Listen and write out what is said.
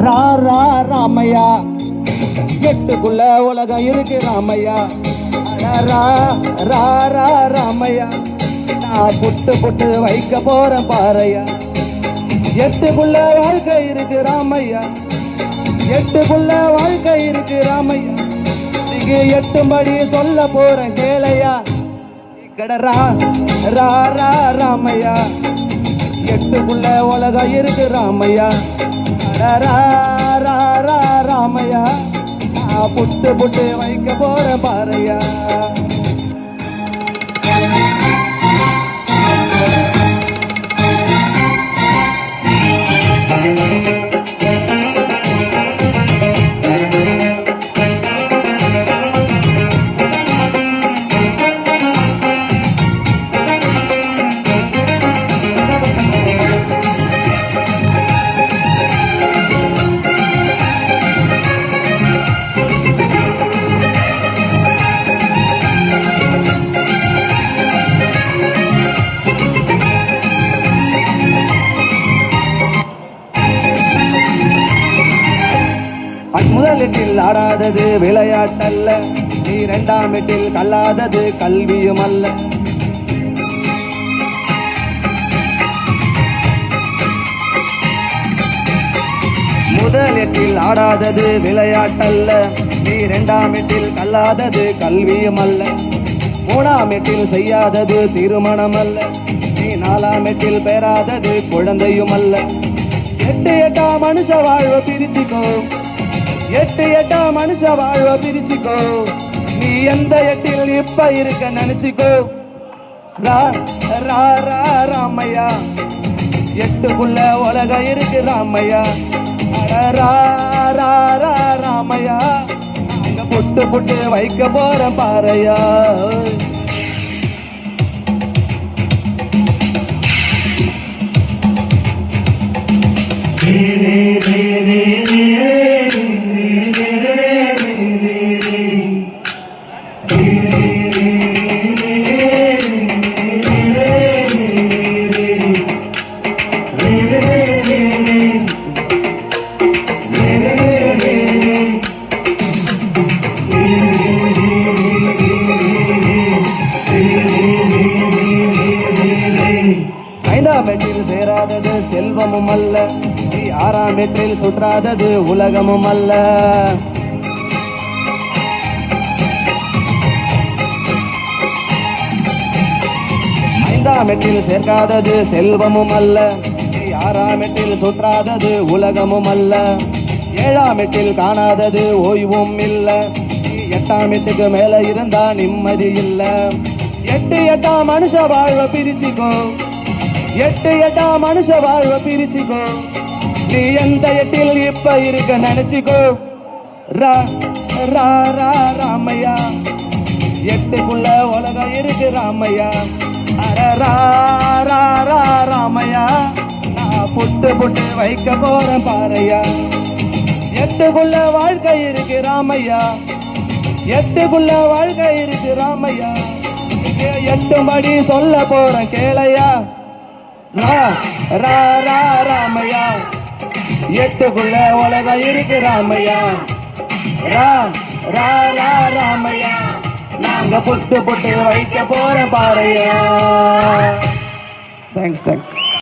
ரா ரா ராமையா எட்டுக்குள்ள உலகம் இருக்கு ராமையா ரா ரா ரா ராமையா நான் புட்டு புட்டு வைக்க போறேன் பாறையா எட்டுக்குள்ள வாழ்க்கை இருக்கு ராமையா எட்டுக்குள்ள வாழ்க்கை இருக்கு ராமையா நீங்க எட்டும்படி சொல்ல போறேன் கேளையா கடரா ரா ரா ராமையா எட்டுக்குள்ள உலகம் இருக்கு ராமையா ரா ரா ரா ராமையா நான் புட்டு புட்டு வைக்க போறேன் பாறையா முதலெட்டில் ஆடாதது விளையாட்டல்ல நீ இரண்டாம் எட்டில் கல்லாதது கல்வியும் அல்ல முதல் எட்டில் ஆடாதது விளையாட்டல்ல நீ இரண்டாம் எட்டில் கல்லாதது கல்வியும் அல்ல மூணாம் எட்டில் செய்யாதது திருமணம் அல்ல நீ நாலாம் எட்டில் பெறாதது குழந்தையும் அல்ல எட்டு எட்டா மனுஷ வாழ்வை பிரிச்சுக்கோ எட்டு எட்டா மனுஷ வாழ்வ பிரிச்சுக்கோ நீ எந்த எட்டில் இப்ப இருக்க நினைச்சுக்கோ ரா ரா ரா ராமையா எட்டுக்குள்ள உலகம் இருக்கு ராமையா ரா ரா ரா ராமையா அங்க புட்டு புட்டு வைக்க போற பாறையா ஐந்தாம் எட்டில் சேராதது செல்வமும் அல்ல நீ ஆறாம் எட்டில் சுற்றாதது உலகமும் அல்ல ஐந்தாம் எட்டில் சேர்க்காதது செல்வமும் அல்ல நீ ஆறாம் எட்டில் சுற்றாதது உலகமும் அல்ல ஏழாம் எட்டில் காணாதது ஓய்வும் இல்ல நீ எட்டாம் எட்டுக்கு மேல இருந்தா நிம்மதி இல்ல எட்டு எட்டா மனுஷ வாழ்வ பிரிச்சுக்கோ எட்டு எட்டா மனுஷ வாழ்வ பிரிச்சுக்கோ நீ எந்த எட்டில் இப்ப இருக்க நினைச்சுக்கோ ரா ரா ரா ராமையா எட்டுக்குள்ள உலகம் இருக்கு ராமையா ரா ரா ரா ராமையா நான் புட்டு புட்டு வைக்க போறேன் பாறையா எட்டுக்குள்ள வாழ்க்கை இருக்கு ராமையா எட்டுக்குள்ள வாழ்க்கை இருக்கு ராமையா எட்டு மடி சொல்ல போறேன் கேளையா ரா ரா ரா ராமையா எட்டுக்குள்ள உலகம் இருக்கு ராமையா ரா ரா ரா ராமையா நாங்க புட்டு புட்டு வைக்க போற பாறையா தேங்க்ஸ்